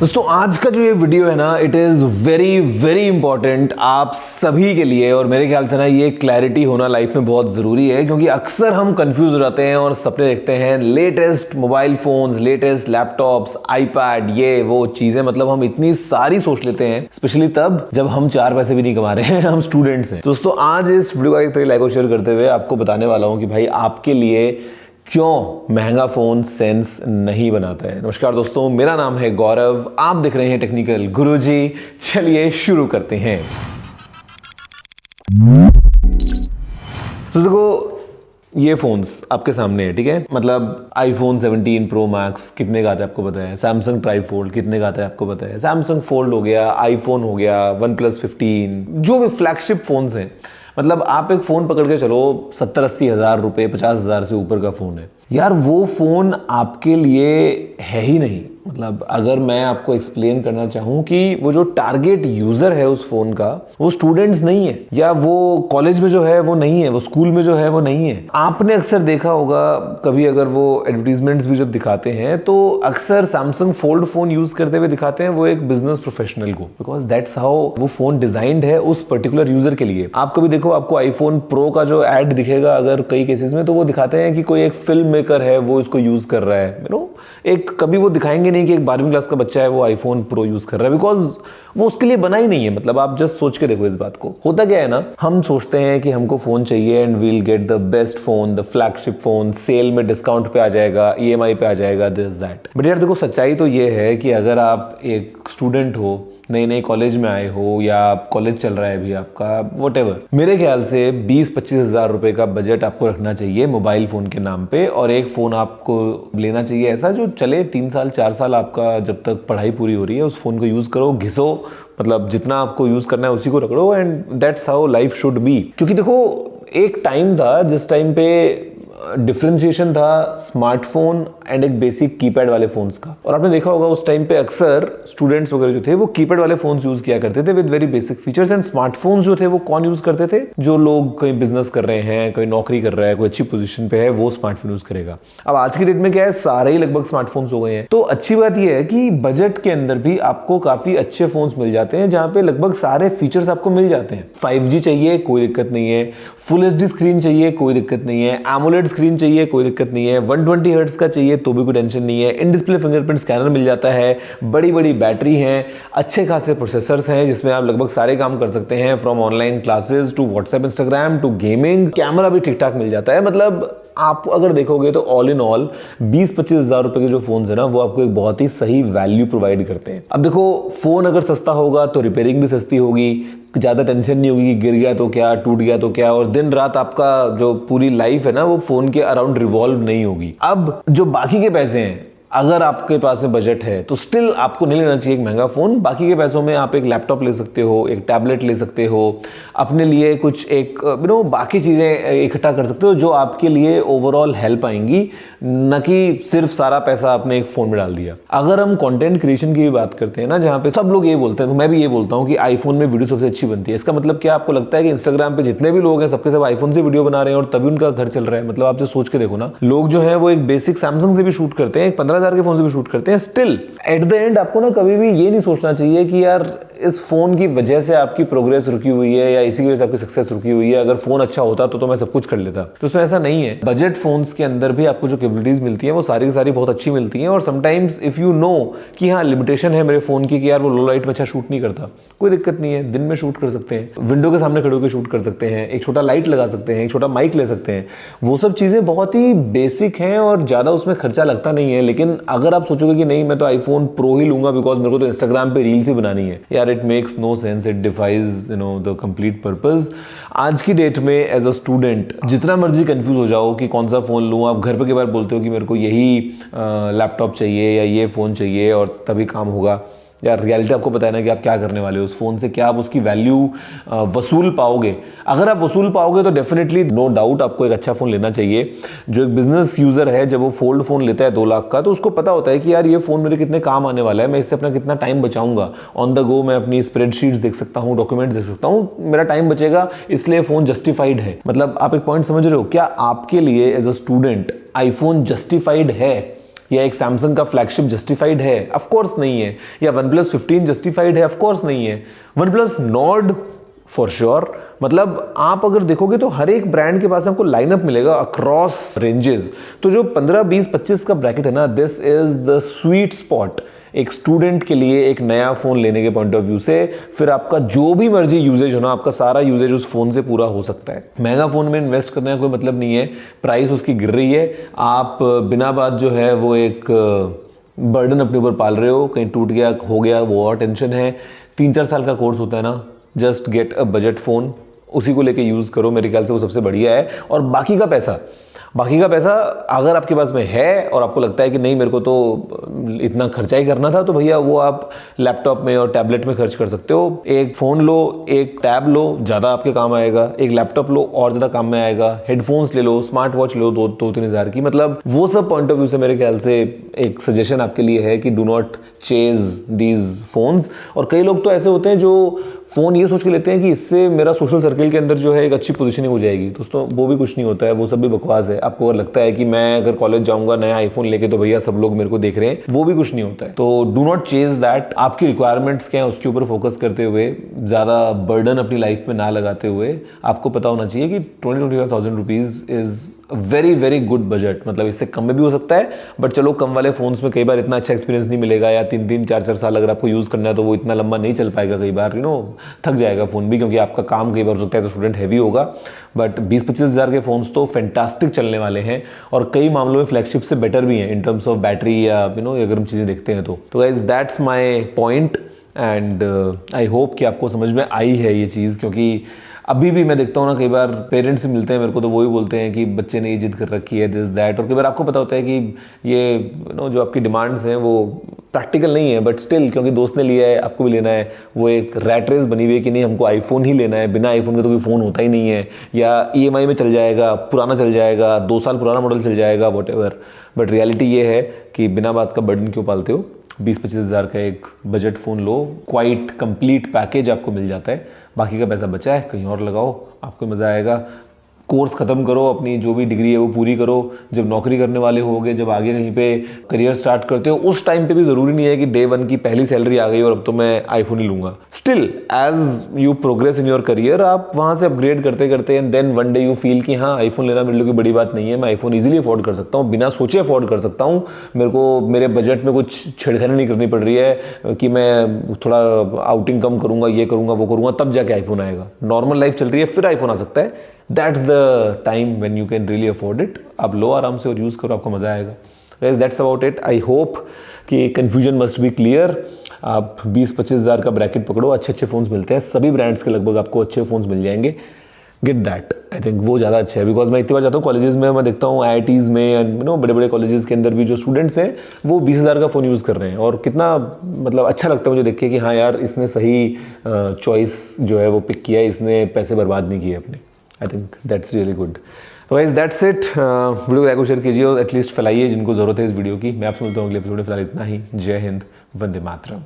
दोस्तों आज का जो ये वीडियो है ना, it is very very important आप सभी के लिए। और मेरे ख्याल से ना ये क्लैरिटी होना लाइफ में बहुत ज़रूरी है, क्योंकि अक्सर हम कंफ्यूज हो जाते हैं और सपने देखते हैं latest mobile phones, latest laptops, iPad, ये वो चीज़ें। मतलब हम इतनी सारी सोच लेते हैं, स्पेशली तब जब हम 4 पैसे भी नहीं कमा रहे हैं, हम स्टूडेंट्स हैं। दोस्तों आज इस वीडियो का एक तरह लाइक और शेयर करते हुए आपको बताने वाला हूँ कि भाई आपके लिए क्यों महंगा फोन सेंस नहीं बनाता है। नमस्कार दोस्तों, मेरा नाम है गौरव, आप देख रहे हैं टेक्निकल गुरुजी। चलिए शुरू करते हैं। तो देखो ये फोन्स आपके सामने है, ठीक है। मतलब आईफोन 17 प्रो मैक्स कितने का आता है आपको पता है। सैमसंग ट्राई फोल्ड कितने का आता है आपको पता है। सैमसंग फोल्ड हो गया, आईफोन हो गया, OnePlus 15, जो भी फ्लैगशिप फोन्स हैं। मतलब आप एक फ़ोन पकड़ के चलो 70-80 हज़ार रुपये, 50 हज़ार से ऊपर का फ़ोन है यार, वो फ़ोन आपके लिए है ही नहीं। मतलब अगर मैं आपको एक्सप्लेन करना चाहूँ कि वो जो टारगेट यूज़र है उस फ़ोन का, वो स्टूडेंट्स नहीं है, या वो कॉलेज में जो है वो नहीं है, वो स्कूल में जो है वो नहीं है। आपने अक्सर देखा होगा कभी, अगर वो एडवर्टीजमेंट्स भी जब दिखाते हैं तो अक्सर सैमसंग फोल्ड फ़ोन यूज़ करते हुए दिखाते हैं वो एक बिजनेस प्रोफेशनल को, बिकॉज दैट्स हाउ वो फ़ोन डिज़ाइंड है उस पर्टिकुलर यूज़र के लिए। आप कभी देखो, आपको आईफोन प्रो का जो ऐड दिखेगा अगर कई केसेस में, तो वो दिखाते हैं कि कोई एक फिल्म मेकर है वो इसको यूज़ कर रहा है। एक कभी वो दिखाएंगे नहीं कि एक 12वीं क्लास का बच्चा है वो आईफोन प्रो यूज कर रहा है, बिकॉज वो उसके लिए बना ही नहीं है। मतलब आप जस्ट सोच के देखो इस बात को। होता क्या है ना, हम सोचते हैं कि हमको फोन चाहिए and we'll get the best phone, the flagship phone, sale में डिस्काउंट पे आ जाएगा, EMI पे आ जाएगा, दिस दैट। बट यार देखो, सच्चाई तो ये है कि अगर आप एक स्टूडेंट हो, नई नई कॉलेज में आए हो, या कॉलेज चल रहा है अभी आपका, वॉटेवर, मेरे ख्याल से 20-25 हज़ार रुपए का बजट आपको रखना चाहिए मोबाइल फ़ोन के नाम पे। और एक फ़ोन आपको लेना चाहिए ऐसा जो चले 3 साल 4 साल, आपका जब तक पढ़ाई पूरी हो रही है उस फ़ोन को यूज़ करो, घिसो। मतलब जितना आपको यूज़ करना है उसी को रगड़ो, and that's how life should be. क्योंकि देखो एक टाइम था जिस टाइम पे डिफरेंशिएशन था स्मार्टफोन एंड एक बेसिक कीपैड वाले फोन्स का। और आपने देखा होगा उस टाइम पे अक्सर स्टूडेंट्स वगैरह जो थे वो कीपैड वाले फोन्स यूज किया करते थे with very basic features. And smartphones जो थे वो कौन यूज करते थे, जो लोग कहीं बिजनेस कर रहे हैं, कोई नौकरी कर रहा है, कोई अच्छी पोजीशन पे है, वो स्मार्टफोन यूज करेगा। अब आज की डेट में क्या है, सारे ही लगभग स्मार्टफोन्स हो गए हैं। तो अच्छी बात यह है कि बजट के अंदर भी आपको काफी अच्छे फोन्स मिल जाते हैं, जहां पे लगभग सारे फीचर्स आपको मिल जाते हैं। 5G चाहिए कोई दिक्कत नहीं है, फुल HD स्क्रीन चाहिए कोई दिक्कत नहीं है, एमोलेड स्क्रीन चाहिए कोई दिक्कत नहीं है, 120 हर्ट्ज का चाहिए तो भी कोई टेंशन नहीं है, इन डिस्प्ले फिंगरप्रिंट स्कैनर मिल जाता है, बड़ी बड़ी बैटरी हैं, अच्छे खासे प्रोसेसर्स हैं जिसमें आप लगभग सारे काम कर सकते हैं, from online classes to WhatsApp, Instagram to gaming. Camera भी ठीक ठाक मिल जाता है। मतलब आप अगर देखोगे तो ऑल इन ऑल 20-25 हज़ार रुपए के जो फोन है ना, वो आपको एक बहुत ही सही वैल्यू प्रोवाइड करते हैं। अब देखो, फोन अगर सस्ता होगा तो रिपेयरिंग भी सस्ती होगी, ज़्यादा टेंशन नहीं होगी कि गिर गया तो क्या, टूट गया तो क्या, और दिन रात आपका जो पूरी लाइफ है ना वो फोन के अराउंड रिवॉल्व नहीं होगी। अब जो बाकी के पैसे हैं, अगर आपके पास में बजट है तो स्टिल आपको नहीं लेना चाहिए एक महंगा फोन। बाकी के पैसों में आप एक लैपटॉप ले सकते हो, एक टैबलेट ले सकते हो, अपने लिए कुछ एक बाकी चीज़ें इकट्ठा कर सकते हो जो आपके लिए ओवरऑल हेल्प आएंगी, न कि सिर्फ सारा पैसा आपने एक फ़ोन में डाल दिया। अगर हम कंटेंट क्रिएशन की भी बात करते हैं ना, जहाँ पे सब लोग ये बोलते हैं, मैं भी ये बोलता हूँ कि आईफोन में वीडियो सबसे अच्छी बनती है। इसका मतलब क्या आपको लगता है कि इंस्टाग्राम पे जितने भी लोग हैं सबके सब आईफोन से वीडियो बना रहे हैं और तभी उनका घर चल रहा है? मतलब आप जो सोच के देखो ना, लोग जो है वो एक बेसिक सैमसंग से भी शूट करते हैं, 15,000 के फोन से भी शूट करते हैं। स्टिल एट द एंड आपको ना कभी भी ये नहीं सोचना चाहिए कि यार इस फोन की वजह से आपकी प्रोग्रेस रुकी हुई है या इसी की वजह से आपकी सक्सेस रुकी हुई है। अगर फोन अच्छा होता तो मैं सब कुछ कर लेता। तो उसमें ऐसा नहीं है। बजट फोन्स के अंदर भी आपको जो कैपेबिलिटीज मिलती हैं वो सारी की सारी बहुत अच्छी मिलती हैं। और समटाइम्स इफ यू नो कि हाँ लिमिटेशन है मेरे फोन की कि यार वो लो लाइट में अच्छा शूट नहीं करता, कोई दिक्कत नहीं है, दिन में शूट कर सकते हैं, विंडो के सामने खड़े होकर शूट कर सकते हैं, एक छोटा लाइट लगा सकते हैं, एक छोटा माइक ले सकते हैं। वो सब चीजें बहुत ही बेसिक हैं और ज्यादा उसमें खर्चा लगता नहीं है। लेकिन अगर आप सोचोगे कि नहीं मैं तो आईफोन प्रो ही लूंगा बिकॉज मेरे को तो इंस्टाग्राम पे रील्स ही बनानी है, यार it makes no sense, it defies the complete purpose. आज की डेट में एज अ स्टूडेंट जितना मर्जी कंफ्यूज हो जाओ कि कौन सा फोन लूं, आप घर पे के बार बोलते हो कि मेरे को यही लैपटॉप चाहिए या ये फोन चाहिए और तभी काम होगा। यार रियलिटी आपको पता है ना कि आप क्या करने वाले हो उस फोन से, क्या आप उसकी वैल्यू वसूल पाओगे। अगर आप वसूल पाओगे तो डेफिनेटली नो डाउट आपको एक अच्छा फोन लेना चाहिए। जो एक बिजनेस यूजर है जब वो फोल्ड फोन लेता है 2 लाख का, तो उसको पता होता है कि यार ये फोन मेरे कितने काम आने वाला है, मैं इससे अपना कितना टाइम बचाऊंगा। ऑन द गो मैं अपनी स्प्रेडशीट्स देख सकता हूँ, डॉक्यूमेंट्स देख सकता हूँ, मेरा टाइम बचेगा, इसलिए फोन जस्टिफाइड है। मतलब आप एक पॉइंट समझ रहे हो, क्या आपके लिए as a student iPhone justified है? या एक सैमसंग का फ्लैगशिप जस्टिफाइड है? ऑफ कोर्स नहीं है। या OnePlus 15 जस्टिफाइड है? ऑफ कोर्स नहीं है। OnePlus Nord for sure. मतलब आप अगर देखोगे तो हर एक ब्रांड के पास आपको लाइनअप मिलेगा अक्रॉस रेंजेस। तो जो 15, 20, 25 का ब्रैकेट है ना, this is the sweet spot एक स्टूडेंट के लिए एक नया फोन लेने के पॉइंट ऑफ व्यू से। फिर आपका जो भी मर्जी यूजेज हो ना, आपका सारा यूजेज उस फोन से पूरा हो सकता है। महंगा फोन में इन्वेस्ट करने का कोई मतलब नहीं है, प्राइस उसकी गिर रही है, आप बिना बात जो है वो एक बर्डन अपने ऊपर पाल रहे हो, कहीं टूट गया हो गया वो और टेंशन है। 3-4 साल का कोर्स होता है ना, just get a budget phone, उसी को लेके यूज़ करो, मेरे ख्याल से वो सबसे बढ़िया है। और बाकी का पैसा अगर आपके पास में है और आपको लगता है कि नहीं मेरे को तो इतना खर्चा ही करना था, तो भैया वो आप लैपटॉप में और टैबलेट में खर्च कर सकते हो। एक फ़ोन लो, एक टैब लो, ज़्यादा आपके काम आएगा, एक लैपटॉप लो और ज़्यादा काम में आएगा, हेडफोन्स ले लो, स्मार्ट वॉच लो 2-3 हज़ार की। मतलब वो सब पॉइंट ऑफ व्यू से मेरे ख्याल से एक सजेशन आपके लिए है कि do not chase these phones. और कई लोग तो ऐसे होते हैं जो फ़ोन ये सोच के लेते हैं कि इससे मेरा सोशल सर्कल के अंदर जो है एक अच्छी पोजीशनिंग हो जाएगी। दोस्तों वो भी कुछ नहीं होता है, वो सब भी बकवास है। आपको अगर लगता है कि मैं अगर कॉलेज जाऊंगा नया आईफोन लेके तो भैया सब लोग मेरे को देख रहे हैं, वो भी कुछ नहीं होता है। तो डू नॉट चेज दैट। आपकी रिक्वायरमेंट्स क्या है उसके ऊपर फोकस करते हुए, ज़्यादा बर्डन अपनी लाइफ में ना लगाते हुए, आपको पता होना चाहिए कि 20-25,000 rupees is very very good budget. मतलब इससे कम में भी हो सकता है, बट चलो कम वाले फोन्स में कई बार इतना अच्छा एक्सपीरियंस नहीं मिलेगा, या 3-3, 4-4 साल अगर आपको यूज़ करना है तो वो इतना लंबा नहीं चल पाएगा। कई बार थक जाएगा फ़ोन भी, क्योंकि आपका काम कई बार हो सकता है तो स्टूडेंट हैवी होगा। बट 20-25 हज़ार के फ़ोन्स तो फैंटास्टिक चलने वाले हैं, और कई मामलों में फ्लैगशिप से बेटर भी हैं इन टर्म्स ऑफ बैटरी या अगर हम चीज़ें देखते हैं तो guys that's my point. And I hope कि आपको समझ में आई है ये चीज़, क्योंकि अभी भी मैं देखता हूँ ना, कई बार पेरेंट्स से मिलते हैं मेरे को तो वही बोलते हैं कि बच्चे ने ये जिद कर रखी है, दिस दैट। और कई बार आपको पता होता है कि ये जो आपकी डिमांड्स हैं वो प्रैक्टिकल नहीं है, बट स्टिल क्योंकि दोस्त ने लिया है आपको भी लेना है, वो एक रैट रेस बनी हुई है कि नहीं हमको आईफोन ही लेना है, बिना आईफोन के तो कोई फ़ोन होता ही नहीं है, या EMI में चल जाएगा, पुराना चल जाएगा, 2 साल पुराना मॉडल चल जाएगा, वॉटएवर। बट रियलिटी ये है कि बिना बात का बर्डन क्यों पालते हो। 20-25 हज़ार का एक बजट फ़ोन लो, क्वाइट कंप्लीट पैकेज आपको मिल जाता है, बाकी का पैसा बचा है कहीं और लगाओ, आपको मज़ा आएगा। कोर्स ख़त्म करो, अपनी जो भी डिग्री है वो पूरी करो। जब नौकरी करने वाले होगे, जब आगे कहीं पे करियर स्टार्ट करते हो, उस टाइम पे भी ज़रूरी नहीं है कि डे 1 की पहली सैलरी आ गई और अब तो मैं आईफोन ही लूँगा। Still as you progress in your career, आप वहाँ से अपग्रेड करते करते and then one day you feel कि हाँ आईफोन लेना मेरे लिए कोई बड़ी बात नहीं है, मैं आईफोन ईजिली अफोर्ड कर सकता हूँ, बिना सोचे अफोर्ड कर सकता हूँ, मेरे को मेरे बजट में कुछ छेड़खानी नहीं करनी पड़ रही है कि मैं थोड़ा आउटिंग कम करूँगा, ये करूँगा, वो करूँगा, तब जाके आईफोन आएगा। नॉर्मल लाइफ चल रही है फिर आईफोन आ सकता है। That's the time when you can really afford it. आप लो आराम से और यूज़ करो, आपको मज़ा आएगा। Guys that's about it. I hope कि कन्फ्यूजन मस्ट बी क्लियर। आप 20-25 हज़ार का ब्रैकेट पकड़ो, अच्छे अच्छे फ़ोन्स मिलते हैं, सभी ब्रांड्स के लगभग आपको अच्छे फ़ोन्स मिल जाएंगे। गेट दैट, आई थिंक वो ज़्यादा अच्छा है। बिकॉज मैं इतनी बार जाता हूँ कॉलेजेस में, मैं देखता हूँ IITs में एंड बड़े बड़े कॉलेजेस के अंदर भी जो स्टूडेंट्स हैं वो 20 हज़ार का फ़ोन यूज़ कर रहे हैं, और कितना मतलब अच्छा लगता है मुझे देख के कि हाँ यार इसने सही चॉइस जो है वो पिक किया है, इसने पैसे बर्बाद नहीं किए अपने। I think that's really good. तो गाइस दैट्स इट। वीडियो को लाइक और शेयर कीजिए और एटलीस्ट फैलाइए जिनको ज़रूरत है इस वीडियो की। मैं आपसे मिलता हूँ अगले एपिसोड में। फिलहाल इतना ही। जय हिंद, वंदे मातरम।